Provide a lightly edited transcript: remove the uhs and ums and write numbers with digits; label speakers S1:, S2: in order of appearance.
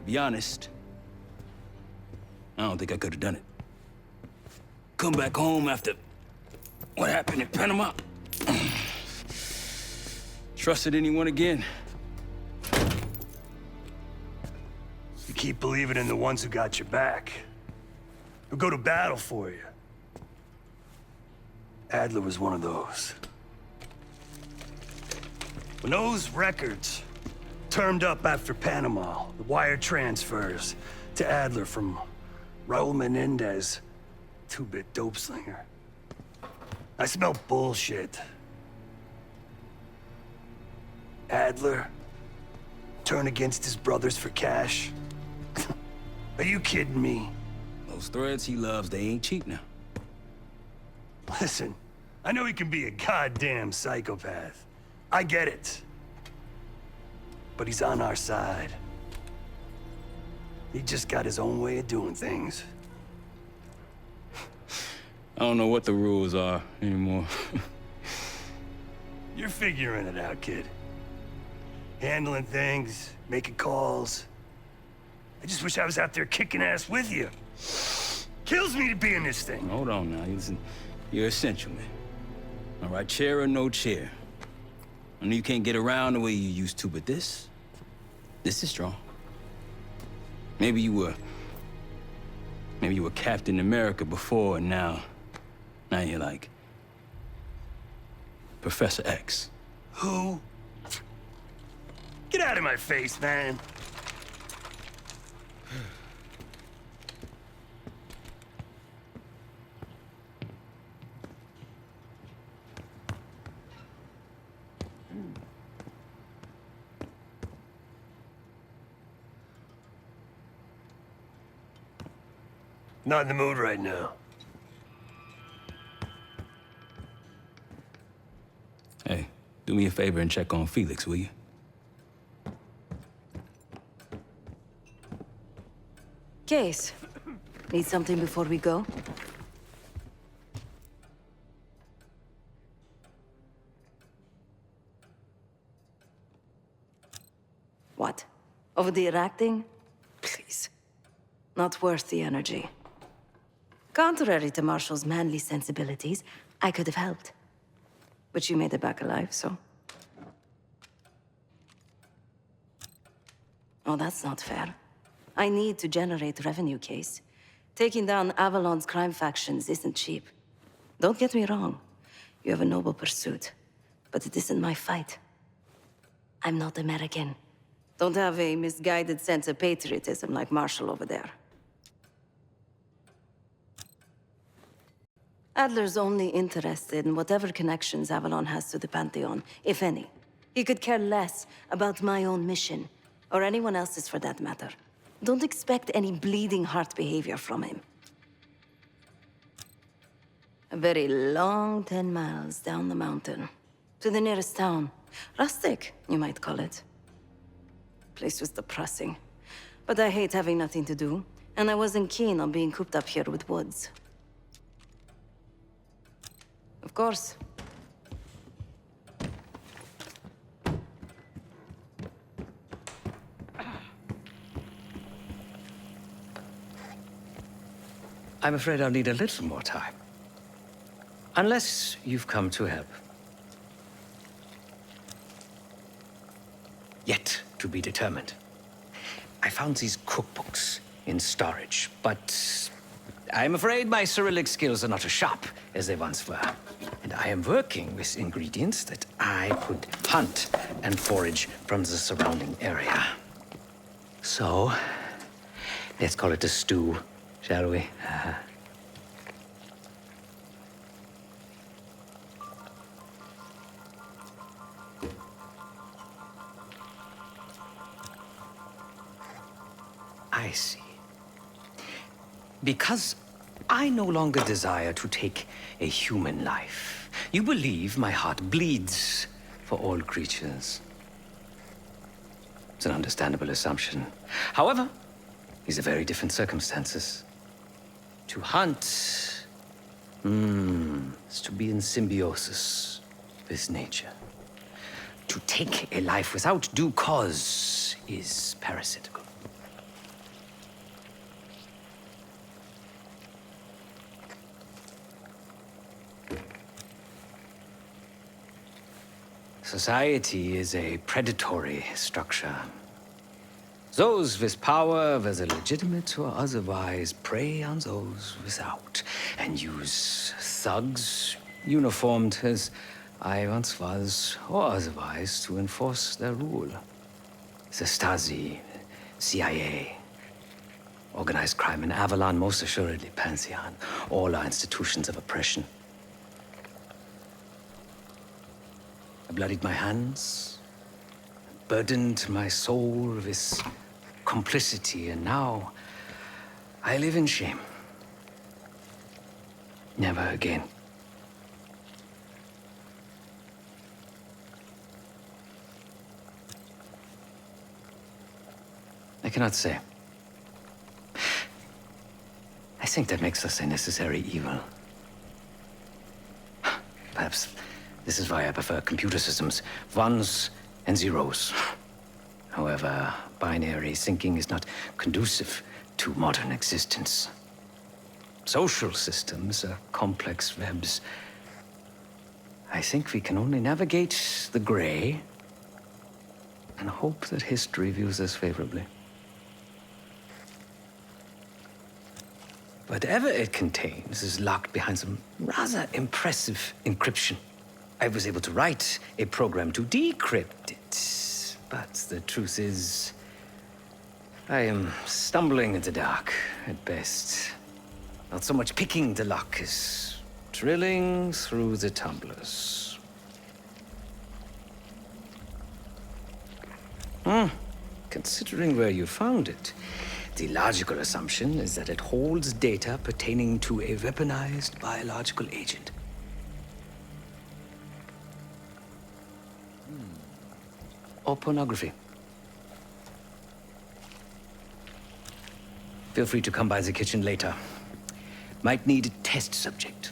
S1: To be honest, I don't think I could have done it. Come back home after what happened in Panama. Trusted anyone again?
S2: You keep believing in the ones who got your back, who go to battle for you. Adler was one of those. When those records turned up after Panama, the wire transfers to Adler from Raul Menendez, two-bit dope slinger, I smell bullshit. Adler turn against his brothers for cash? Are you kidding me?
S1: Those threads he loves, they ain't cheap now.
S2: Listen, I know he can be a goddamn psychopath. I get it. But he's on our side. He just got his own way of doing things.
S1: I don't know what the rules are anymore.
S2: You're figuring it out, kid. Handling things, making calls. I just wish I was out there kicking ass with you. Kills me to be in this thing.
S1: Hold on now, listen. You're essential, man. All right, chair or no chair. I know you can't get around the way you used to, but this is strong. Maybe you were Captain America before, and now you're like Professor X.
S2: Who? Get out of my face, man. Not in the mood right now.
S1: Hey, do me a favor and check on Felix, will you?
S3: Case, need something before we go? What? Over the acting? Please. Not worth the energy. Contrary to Marshall's manly sensibilities, I could have helped. But you made it back alive, so... Oh, that's not fair. I need to generate revenue, Case. Taking down Avalon's crime factions isn't cheap. Don't get me wrong. You have a noble pursuit. But it isn't my fight. I'm not American. Don't have a misguided sense of patriotism like Marshall over there. Adler's only interested in whatever connections Avalon has to the Pantheon, if any. He could care less about my own mission, or anyone else's for that matter. Don't expect any bleeding heart behavior from him. A very long 10 miles down the mountain, to the nearest town. Rustic, you might call it. Place was depressing, but I hate having nothing to do, and I wasn't keen on being cooped up here with Woods. Of course.
S4: I'm afraid I'll need a little more time. Unless you've come to help. Yet to be determined. I found these cookbooks in storage, but I'm afraid my Cyrillic skills are not as sharp as they once were. And I am working with ingredients that I could hunt and forage from the surrounding area. So, let's call it a stew, shall we? I see. Because I no longer desire to take a human life, you believe my heart bleeds for all creatures. It's an understandable assumption. However, these are very different circumstances. To hunt, is to be in symbiosis with nature. To take a life without due cause is parasitical. Society is a predatory structure. Those with power, whether legitimate or otherwise, prey on those without, and use thugs, uniformed as I once was, or otherwise, to enforce their rule. The Stasi, CIA, organized crime in Avalon, most assuredly Pantheon, all are institutions of oppression. I bloodied my hands, burdened my soul with complicity, and now I live in shame. Never again. I cannot say. I think that makes us a necessary evil. Perhaps this is why I prefer computer systems. Ones and zeros. However, binary thinking is not conducive to modern existence. Social systems are complex webs. I think we can only navigate the gray and hope that history views us favorably. Whatever it contains is locked behind some rather impressive encryption. I was able to write a program to decrypt it, but the truth is, I am stumbling in the dark at best. Not so much picking the lock as drilling through the tumblers. Considering where you found it, the logical assumption is that it holds data pertaining to a weaponized biological agent. Or pornography. Feel free to come by the kitchen later. Might need a test subject.